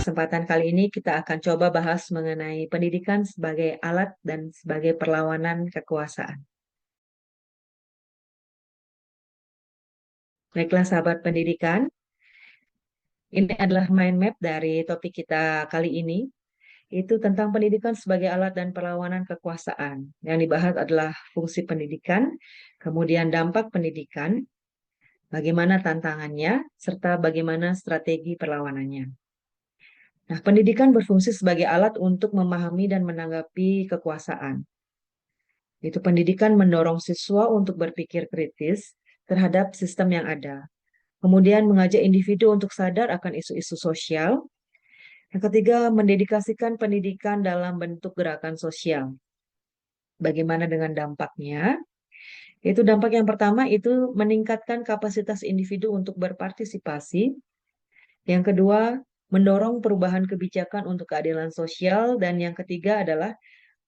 kesempatan kali ini kita akan coba bahas mengenai pendidikan sebagai alat dan sebagai perlawanan kekuasaan. Baiklah sahabat pendidikan, ini adalah mind map dari topik kita kali ini. Itu tentang pendidikan sebagai alat dan perlawanan kekuasaan. Yang dibahas adalah fungsi pendidikan, kemudian dampak pendidikan, bagaimana tantangannya, serta bagaimana strategi perlawanannya. Nah, pendidikan berfungsi sebagai alat untuk memahami dan menanggapi kekuasaan. Itu pendidikan mendorong siswa untuk berpikir kritis terhadap sistem yang ada. Kemudian mengajak individu untuk sadar akan isu-isu sosial. Yang ketiga, mendedikasikan pendidikan dalam bentuk gerakan sosial. Bagaimana dengan dampaknya? Itu dampak yang pertama itu meningkatkan kapasitas individu untuk berpartisipasi. Yang kedua, mendorong perubahan kebijakan untuk keadilan sosial. Dan yang ketiga adalah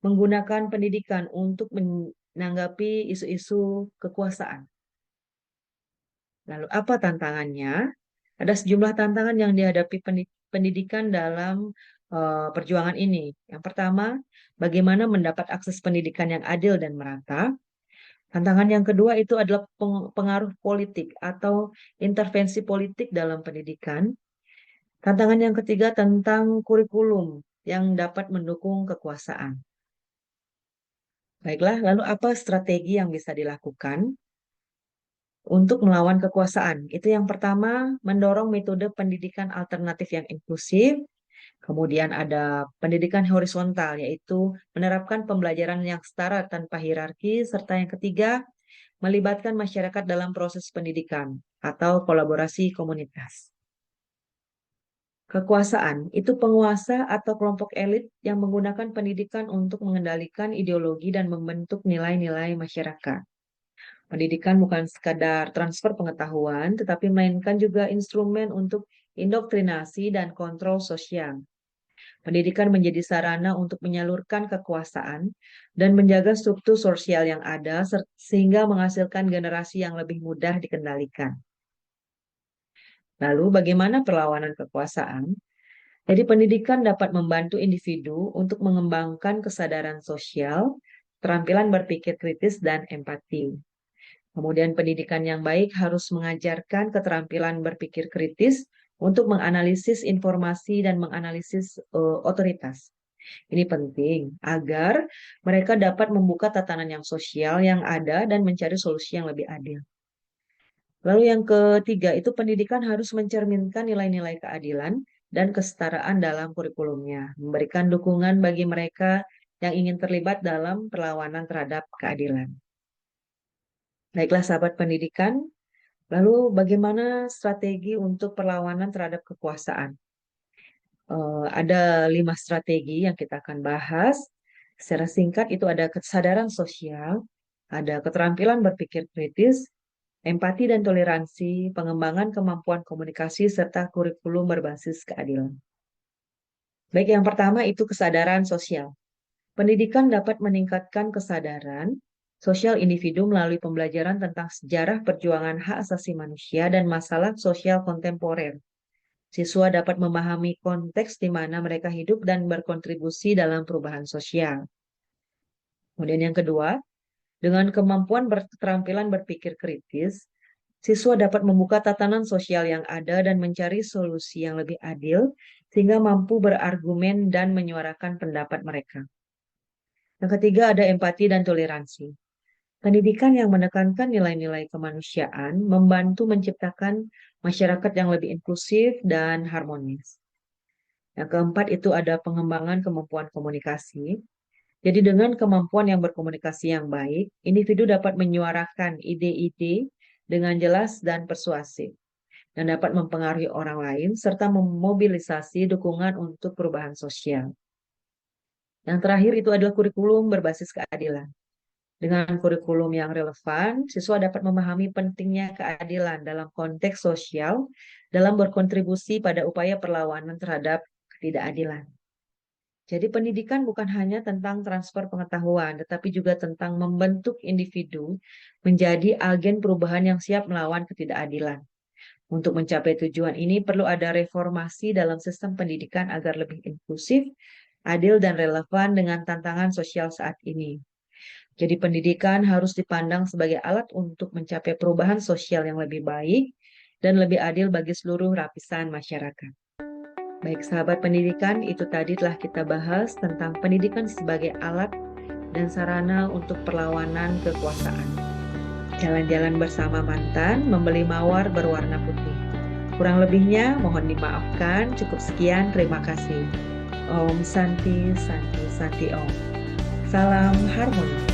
menggunakan pendidikan untuk menanggapi isu-isu kekuasaan. Lalu apa tantangannya? Ada sejumlah tantangan yang dihadapi pendidikan dalam perjuangan ini. Yang pertama, bagaimana mendapat akses pendidikan yang adil dan merata. Tantangan yang kedua itu adalah pengaruh politik atau intervensi politik dalam pendidikan. Tantangan yang ketiga tentang kurikulum yang dapat mendukung kekuasaan. Baiklah, lalu apa strategi yang bisa dilakukan untuk melawan kekuasaan? Itu yang pertama, mendorong metode pendidikan alternatif yang inklusif. Kemudian ada pendidikan horizontal, yaitu menerapkan pembelajaran yang setara tanpa hierarki. Serta yang ketiga, melibatkan masyarakat dalam proses pendidikan atau kolaborasi komunitas. Kekuasaan itu penguasa atau kelompok elit yang menggunakan pendidikan untuk mengendalikan ideologi dan membentuk nilai-nilai masyarakat. Pendidikan bukan sekadar transfer pengetahuan, tetapi melainkan juga instrumen untuk indoktrinasi dan kontrol sosial. Pendidikan menjadi sarana untuk menyalurkan kekuasaan dan menjaga struktur sosial yang ada sehingga menghasilkan generasi yang lebih mudah dikendalikan. Lalu bagaimana perlawanan kekuasaan? Jadi pendidikan dapat membantu individu untuk mengembangkan kesadaran sosial, keterampilan berpikir kritis, dan empati. Kemudian pendidikan yang baik harus mengajarkan keterampilan berpikir kritis untuk menganalisis informasi dan menganalisis otoritas. Ini penting agar mereka dapat membuka tatanan yang sosial yang ada dan mencari solusi yang lebih adil. Lalu yang ketiga itu pendidikan harus mencerminkan nilai-nilai keadilan dan kesetaraan dalam kurikulumnya, memberikan dukungan bagi mereka yang ingin terlibat dalam perlawanan terhadap keadilan. Baiklah sahabat pendidikan, lalu bagaimana strategi untuk perlawanan terhadap kekuasaan? Ada 5 strategi yang kita akan bahas. Secara singkat itu ada kesadaran sosial, ada keterampilan berpikir kritis, empati dan toleransi, pengembangan kemampuan komunikasi, serta kurikulum berbasis keadilan. Baik, yang pertama itu kesadaran sosial. Pendidikan dapat meningkatkan kesadaran sosial individu melalui pembelajaran tentang sejarah perjuangan hak asasi manusia dan masalah sosial kontemporer. Siswa dapat memahami konteks di mana mereka hidup dan berkontribusi dalam perubahan sosial. Kemudian yang kedua, dengan kemampuan keterampilan berpikir kritis, siswa dapat membuka tatanan sosial yang ada dan mencari solusi yang lebih adil sehingga mampu berargumen dan menyuarakan pendapat mereka. Yang ketiga ada empati dan toleransi. Pendidikan yang menekankan nilai-nilai kemanusiaan membantu menciptakan masyarakat yang lebih inklusif dan harmonis. Yang keempat itu ada pengembangan kemampuan komunikasi. Jadi dengan kemampuan yang berkomunikasi yang baik, individu dapat menyuarakan ide-ide dengan jelas dan persuasif, dan dapat mempengaruhi orang lain serta memobilisasi dukungan untuk perubahan sosial. Yang terakhir itu adalah kurikulum berbasis keadilan. Dengan kurikulum yang relevan, siswa dapat memahami pentingnya keadilan dalam konteks sosial dalam berkontribusi pada upaya perlawanan terhadap ketidakadilan. Jadi pendidikan bukan hanya tentang transfer pengetahuan, tetapi juga tentang membentuk individu menjadi agen perubahan yang siap melawan ketidakadilan, Untuk mencapai tujuan ini perlu ada reformasi dalam sistem pendidikan agar lebih inklusif, adil, dan relevan dengan tantangan sosial saat ini. Jadi pendidikan harus dipandang sebagai alat untuk mencapai perubahan sosial yang lebih baik dan lebih adil bagi seluruh lapisan masyarakat. Baik sahabat pendidikan, itu tadi telah kita bahas tentang pendidikan sebagai alat dan sarana untuk perlawanan kekuasaan. Jalan-jalan bersama mantan, membeli mawar berwarna putih. Kurang lebihnya mohon dimaafkan. Cukup sekian, terima kasih. Om Santi Santi Santi Om. Salam harmoni.